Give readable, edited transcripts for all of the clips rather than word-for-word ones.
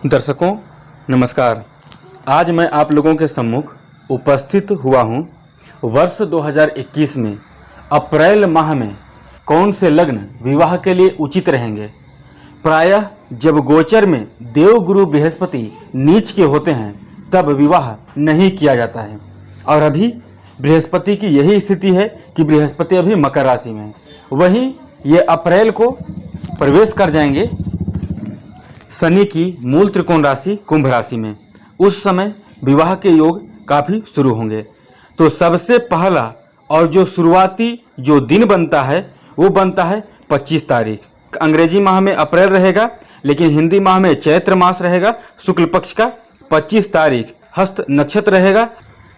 दर्शकों नमस्कार। आज मैं आप लोगों के सम्मुख उपस्थित हुआ हूं। वर्ष 2021 में अप्रैल माह में कौन से लग्न विवाह के लिए उचित रहेंगे। प्रायः जब गोचर में देवगुरु बृहस्पति नीच के होते हैं तब विवाह नहीं किया जाता है। और अभी बृहस्पति की यही स्थिति है कि बृहस्पति अभी मकर राशि में है। वहीं ये अप्रैल को प्रवेश कर जाएंगे शनि की मूल त्रिकोण राशि कुंभ राशि में। उस समय विवाह के योग काफी शुरू होंगे। तो सबसे पहला और जो शुरुआती जो दिन बनता है वो बनता है 25 तारीख। अंग्रेजी माह में अप्रैल रहेगा, लेकिन हिंदी माह में चैत्र मास रहेगा। शुक्ल पक्ष का 25 तारीख हस्त नक्षत्र रहेगा।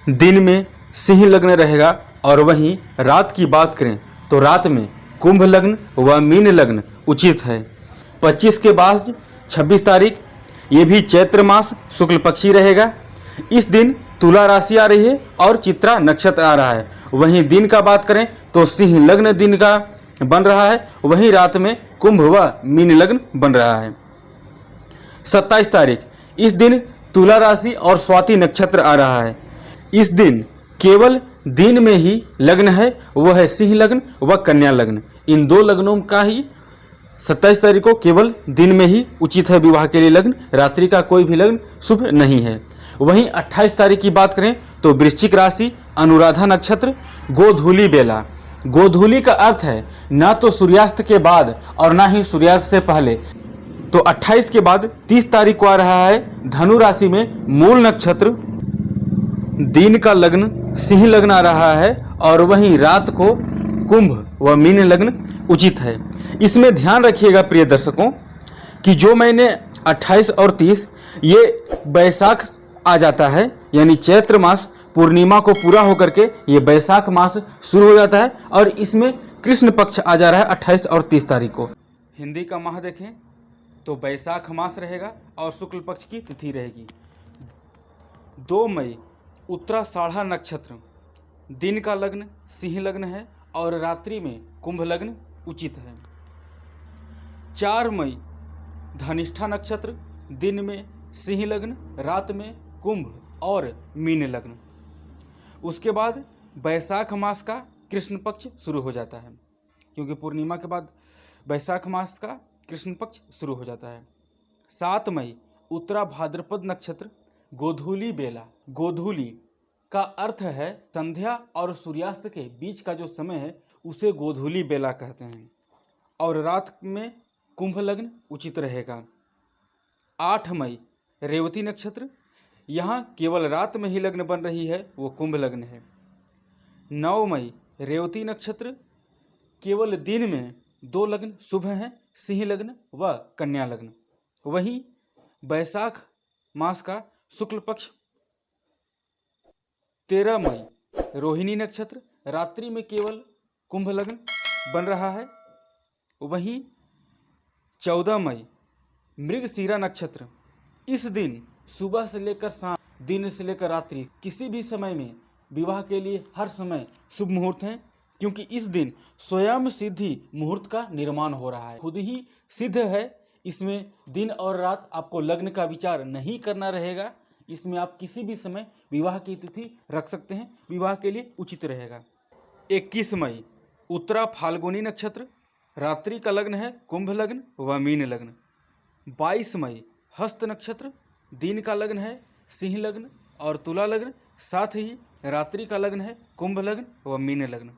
दिन में सिंह लग्न रहेगा। और वहीं रात की बात करें तो रात में कुंभ लग्न व मीन लग्न उचित है। 25 के बाद 26 तारीख ये भी चैत्र मास शुक्ल पक्षी रहेगा। इस दिन तुला राशि आ रही है और चित्रा नक्षत्र आ रहा है। वहीं दिन का बात करें तो सिंह लग्न दिन का बन रहा है। वहीं रात में कुंभ व मीन लग्न बन रहा है। 27 तारीख इस दिन तुला राशि और स्वाति नक्षत्र आ रहा है। इस दिन केवल दिन में ही लग्न है, वह है सिंह लग्न व कन्या लग्न। इन दो लग्नों का ही 27 तारीख को केवल दिन में ही उचित है विवाह के लिए लग्न। रात्रि का कोई भी लग्न शुभ नहीं है। वहीं 28 तारीख की बात करें तो वृश्चिक राशि अनुराधा नक्षत्र गोधूली बेला। गोधूली का अर्थ है ना तो सूर्यास्त के बाद और ना ही सूर्यास्त से पहले। तो 28 के बाद 30 तारीख को आ रहा है धनु राशि में मूल नक्षत्र। दिन का लग्न सिंह लग्न आ रहा है और वहीं रात को कुंभ व मीन लग्न उचित है। इसमें ध्यान रखिएगा प्रिय दर्शकों कि जो मैंने 28 और 30 ये बैसाख आ जाता है, यानी चैत्र मास पूर्णिमा को पूरा होकर के ये बैसाख मास शुरू हो जाता है और इसमें कृष्ण पक्ष आ जा रहा है 28 और 30 तारीख को। हिंदी का माह देखें तो बैसाख मास रहेगा और शुक्ल पक्ष की तिथि रहेगी। 2 मई उत्तराषाढ़ा नक्षत्र। दिन का लग्न सिंह लग्न है और रात्रि में कुंभ लग्न उचित है। 4 मई धनिष्ठा नक्षत्र। दिन में सिंह लग्न, रात में कुंभ और मीन लग्न। उसके बाद बैसाख मास का कृष्ण पक्ष शुरू हो जाता है, क्योंकि पूर्णिमा के बाद बैसाख मास का कृष्ण पक्ष शुरू हो जाता है। 7 मई उत्तरा भाद्रपद नक्षत्र गोधूली बेला। गोधूली का अर्थ है संध्या और सूर्यास्त के बीच का जो समय है उसे गोधूली बेला कहते हैं। और रात में कुंभ लग्न उचित रहेगा। 8 मई रेवती नक्षत्र। यहाँ केवल रात में ही लग्न बन रही है, वो कुंभ लग्न है। 9 मई रेवती नक्षत्र। केवल दिन में 2 लग्न शुभ हैं, सिंह लग्न व कन्या लग्न। वहीं बैसाख मास का शुक्ल पक्ष 13 मई रोहिणी नक्षत्र। रात्रि में केवल कुंभ लग्न बन रहा है। वहीं 14 मई मृगशीरा नक्षत्र। इस दिन सुबह से लेकर शाम, दिन से लेकर रात्रि, किसी भी समय में विवाह के लिए हर समय शुभ मुहूर्त हैं, क्योंकि इस दिन स्वयं सिद्धि मुहूर्त का निर्माण हो रहा है। खुद ही सिद्ध है। इसमें दिन और रात आपको लग्न का विचार नहीं करना रहेगा। इसमें आप किसी भी समय विवाह की तिथि रख सकते हैं, विवाह के लिए उचित रहेगा। 21 मई उत्तरा फाल्गुनी नक्षत्र। रात्रि का लग्न है कुंभ लग्न व मीन लग्न। 22 मई हस्त नक्षत्र। दिन का लग्न है सिंह लग्न और तुला लग्न, साथ ही रात्रि का लग्न है कुंभ लग्न व मीन लग्न।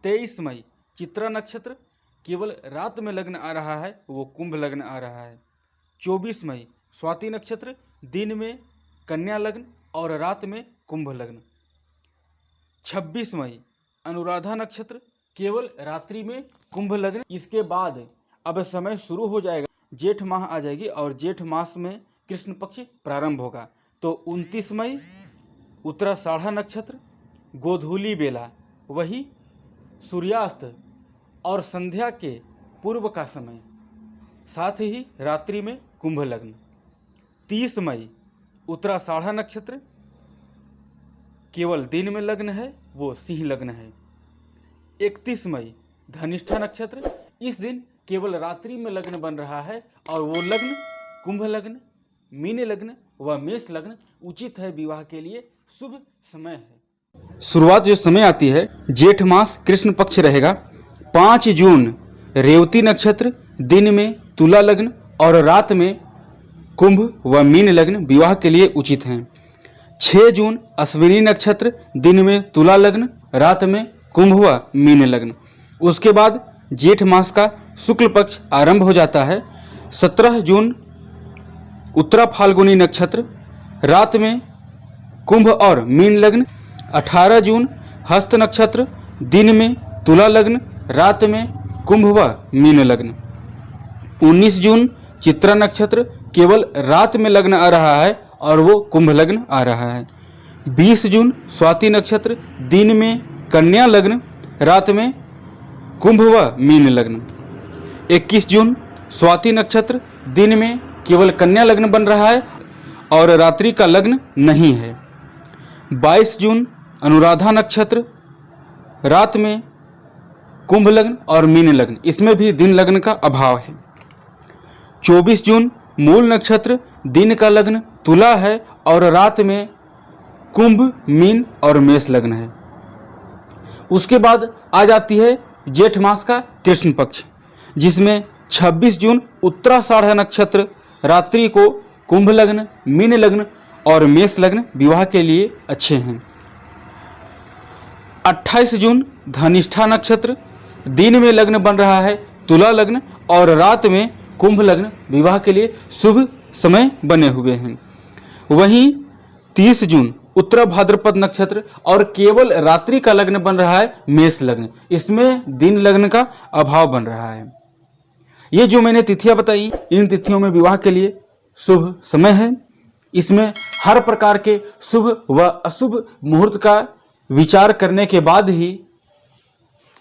23 मई चित्रा नक्षत्र। केवल रात में लग्न आ रहा है, वो कुंभ लग्न आ रहा है। 24 मई स्वाति नक्षत्र। दिन में कन्या लग्न और रात में कुंभ लग्न। 26 मई अनुराधा नक्षत्र। केवल रात्रि में कुंभ लग्न। इसके बाद अब समय शुरू हो जाएगा, जेठ माह आ जाएगी और जेठ मास में कृष्ण पक्ष प्रारंभ होगा। तो 29 मई उत्तराषाढ़ा नक्षत्र गोधूली बेला, वही सूर्यास्त और संध्या के पूर्व का समय, साथ ही रात्रि में कुंभ लग्न। 30 मई उत्तराषाढ़ा नक्षत्र। केवल दिन में लग्न है, वो सिंह लग्न है। 31 मई धनिष्ठा नक्षत्र। इस दिन केवल रात्रि में लग्न बन रहा है और वो लग्न कुंभ लग्न मीन लग्न व मेष लग्न उचित है विवाह के लिए, शुभ समय है। शुरुआत जो समय आती है, जेठ मास कृष्ण पक्ष रहेगा। 5 जून रेवती नक्षत्र, दिन में तुला लग्न और रात में कुंभ व मीन लग्न विवाह के लिए उचित हैं। 6 जून अश्विनी नक्षत्र, दिन में तुला लग्न, रात में कुंभ व मीन लग्न। उसके बाद जेठ मास का शुक्ल पक्ष आरंभ हो जाता है। 17 जून उत्तरा फाल्गुनी नक्षत्र, रात में कुंभ और मीन लग्न। 18 जून हस्त नक्षत्र, दिन में तुला लग्न, रात में कुंभ व मीन लग्न। 19 जून चित्रा नक्षत्र, केवल रात में लग्न आ रहा है और वो कुंभ लग्न आ रहा है। 20 जून स्वाति नक्षत्र, दिन में कन्या लग्न, रात में कुंभ व मीन लग्न। 21 जून स्वाति नक्षत्र, दिन में केवल कन्या लग्न बन रहा है और रात्रि का लग्न नहीं है। 22 जून अनुराधा नक्षत्र, रात में कुंभ लग्न और मीन लग्न, इसमें भी दिन लग्न का अभाव है। 24 जून मूल नक्षत्र, दिन का लग्न तुला है और रात में कुंभ मीन और मेष लग्न है। उसके बाद आ जाती है जेठ मास का कृष्ण पक्ष, जिसमें 26 जून उत्तराषाढ़ नक्षत्र, रात्रि को कुंभ लग्न, मीन लग्न और मेष लग्न विवाह के लिए अच्छे हैं। 28 जून धनिष्ठा नक्षत्र, दिन में लग्न बन रहा है तुला लग्न और रात में कुंभ लग्न विवाह के लिए शुभ समय बने हुए हैं। वहीं 30 जून उत्तरा भाद्रपद नक्षत्र और केवल रात्रि का लग्न बन रहा है मेष लग्न, इसमें दिन लग्न का अभाव बन रहा है। ये जो मैंने तिथियां बताई, इन तिथियों में विवाह के लिए शुभ समय है। इसमें हर प्रकार के शुभ व अशुभ मुहूर्त का विचार करने के बाद ही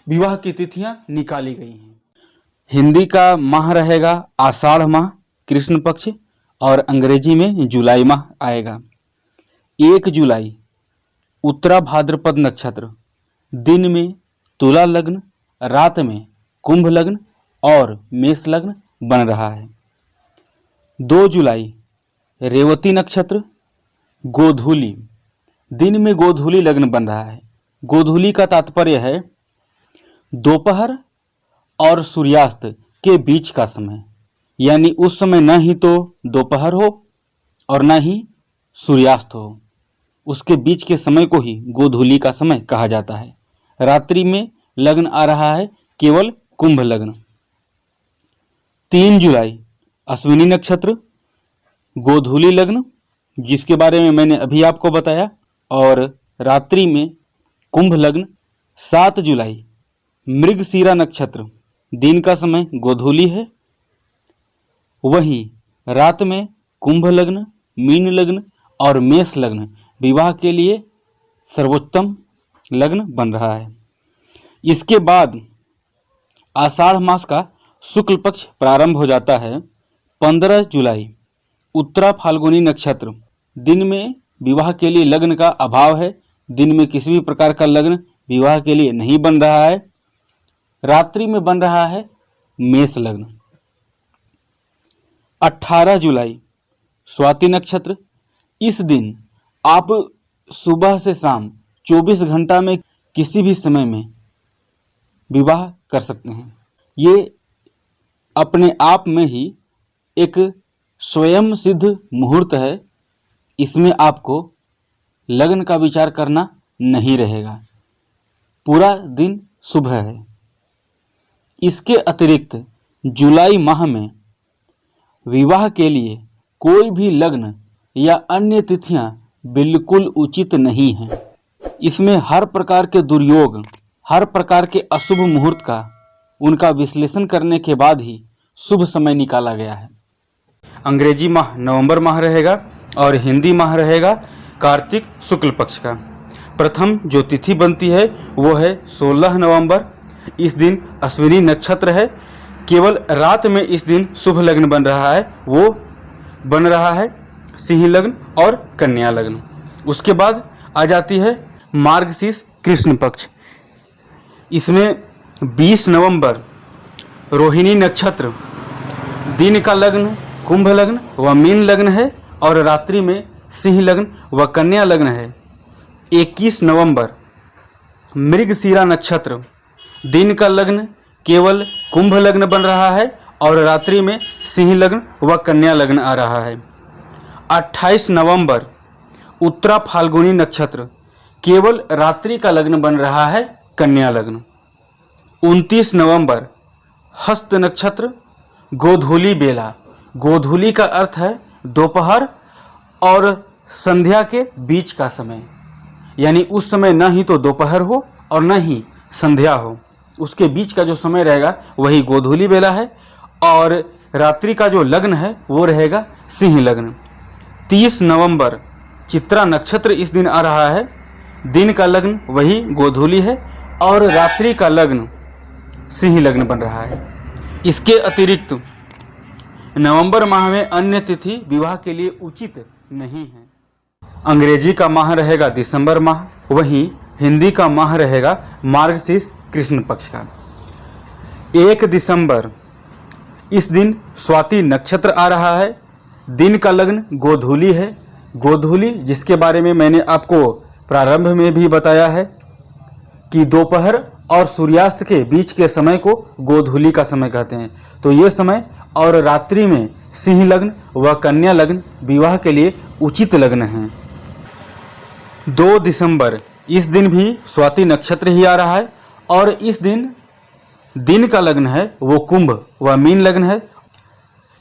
विवाह की तिथियां निकाली गई हैं। हिंदी का माह रहेगा आषाढ़ माह कृष्ण पक्ष और अंग्रेजी में जुलाई माह आएगा। 1 जुलाई उत्तरा भाद्रपद नक्षत्र, दिन में तुला लग्न, रात में कुंभ लग्न और मेष लग्न बन रहा है। 2 जुलाई रेवती नक्षत्र, गोधूली, दिन में गोधूली लग्न बन रहा है। गोधूली का तात्पर्य है दोपहर और सूर्यास्त के बीच का समय, यानी उस समय न ही तो दोपहर हो और न ही सूर्यास्त हो, उसके बीच के समय को ही गोधूली का समय कहा जाता है। रात्रि में लग्न आ रहा है केवल कुंभ लग्न। 3 जुलाई अश्विनी नक्षत्र, गोधूली लग्न, जिसके बारे में मैंने अभी आपको बताया, और रात्रि में कुंभ लग्न। 7 जुलाई मृगशीरा नक्षत्र, दिन का समय गोधूली है, वहीं रात में कुंभ लग्न, मीन लग्न और मेष लग्न विवाह के लिए सर्वोत्तम लग्न बन रहा है। इसके बाद आषाढ़ मास का शुक्ल पक्ष प्रारंभ हो जाता है। 15 जुलाई उत्तरा फाल्गुनी नक्षत्र, दिन में विवाह के लिए लग्न का अभाव है, दिन में किसी भी प्रकार का लग्न विवाह के लिए नहीं बन रहा है, रात्रि में बन रहा है मेष लग्न। 18 जुलाई स्वाति नक्षत्र, इस दिन आप सुबह से शाम 24 घंटा में किसी भी समय में विवाह कर सकते हैं। ये अपने आप में ही एक स्वयं सिद्ध मुहूर्त है, इसमें आपको लग्न का विचार करना नहीं रहेगा, पूरा दिन शुभ है। इसके अतिरिक्त जुलाई माह में विवाह के लिए कोई भी लग्न या अन्य तिथियां बिल्कुल उचित नहीं हैं। इसमें हर प्रकार के दुर्योग, हर प्रकार के अशुभ मुहूर्त का उनका विश्लेषण करने के बाद ही शुभ समय निकाला गया है। अंग्रेजी माह नवंबर माह रहेगा और हिंदी माह रहेगा कार्तिक शुक्ल पक्ष का। प्रथम जो तिथि बनती है वो है 16 नवंबर। इस दिन अश्विनी नक्षत्र है, केवल रात में इस दिन शुभ लग्न बन रहा है, वो बन रहा है सिंह लग्न और कन्या लग्न। उसके बाद आ जाती है मार्गशीर्ष कृष्ण पक्ष। इसमें 20 नवंबर रोहिणी नक्षत्र, दिन का लग्न कुंभ लग्न व मीन लग्न है और रात्रि में सिंह लग्न व कन्या लग्न है। 21 नवंबर मृगशिरा नक्षत्र, दिन का लग्न केवल कुंभ लग्न बन रहा है और रात्रि में सिंह लग्न व कन्या लग्न आ रहा है। 28 नवंबर उत्तरा फाल्गुनी नक्षत्र, केवल रात्रि का लग्न बन रहा है कन्या लग्न। 29 नवंबर हस्त नक्षत्र, गोधूली बेला। गोधूली का अर्थ है दोपहर और संध्या के बीच का समय, यानी उस समय न ही तो दोपहर हो और न ही संध्या हो, उसके बीच का जो समय रहेगा वही गोधूली बेला है। और रात्रि का जो लग्न है वो रहेगा सिंह लग्न। 30 नवंबर चित्रा नक्षत्र इस दिन आ रहा है। दिन का लग्न वही गोधूली है और रात्रि का लग्न सिंह लग्न बन रहा है। इसके अतिरिक्त नवंबर माह में अन्य तिथि विवाह के लिए उचित नहीं है। अंग्रेजी का माह रहेगा दिसंबर माह, वहीं हिंदी का माह रहेगा मार्गशीर्ष कृष्ण पक्ष का। 1 दिसंबर इस दिन स्वाति नक्षत्र आ रहा है। दिन का लग्न गोधूली है। गोधूली जिसके बारे में मैंने आपको प्रारंभ में भी बताया है कि दोपहर और सूर्यास्त के बीच के समय को गोधूली का समय कहते हैं। तो ये समय और रात्रि में सिंह लग्न व कन्या लग्न विवाह के लिए उचित लग्न हैं। 2 दिसंबर इस दिन भी स्वाति नक्षत्र ही आ रहा है और इस दिन का लग्न है वो कुंभ व मीन लग्न है।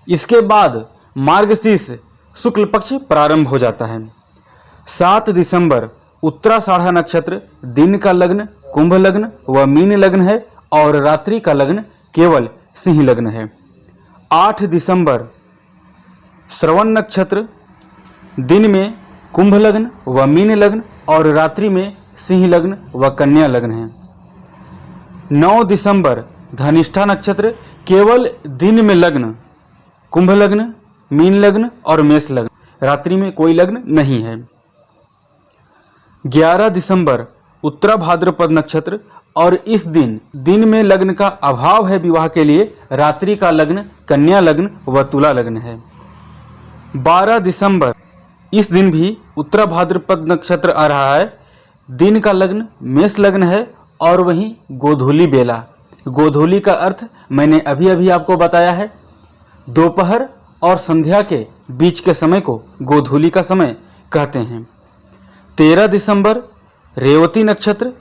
इसके बाद मार्गशीर्ष शुक्ल पक्ष प्रारंभ हो जाता है। 7 दिसंबर उत्तराषाढ़ा नक्षत्र, दिन का लग्न कुंभ लग्न व मीन लग्न है और रात्रि का लग्न केवल सिंह लग्न है। 8 दिसंबर श्रवण नक्षत्र, दिन में कुंभ लग्न व मीन लग्न और रात्रि में सिंह लग्न व कन्या लग्न है। 9 दिसंबर धनिष्ठा नक्षत्र, केवल दिन में लग्न कुंभ लग्न, मीन लग्न और मेष लग्न, रात्रि में कोई लग्न नहीं है। 11 दिसंबर उत्तरा भाद्रपद नक्षत्र और इस दिन में लग्न का अभाव है विवाह के लिए, रात्रि का लग्न कन्या लग्न व तुला लग्न है। 12 दिसंबर इस दिन भी उत्तरा भाद्रपद नक्षत्र आ रहा है। दिन का लग्न मेष लग्न है और वहीं गोधूली बेला। गोधूली का अर्थ मैंने अभी अभी आपको बताया है, दोपहर और संध्या के बीच के समय को गोधूली का समय कहते हैं। 13 दिसंबर रेवती नक्षत्र,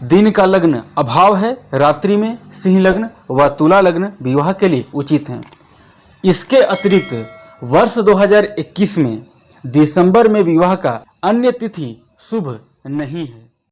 दिन का लग्न अभाव है, रात्रि में सिंह लग्न व तुला लग्न विवाह के लिए उचित हैं। इसके अतिरिक्त वर्ष 2021 में दिसंबर में विवाह का अन्य तिथि शुभ नहीं है।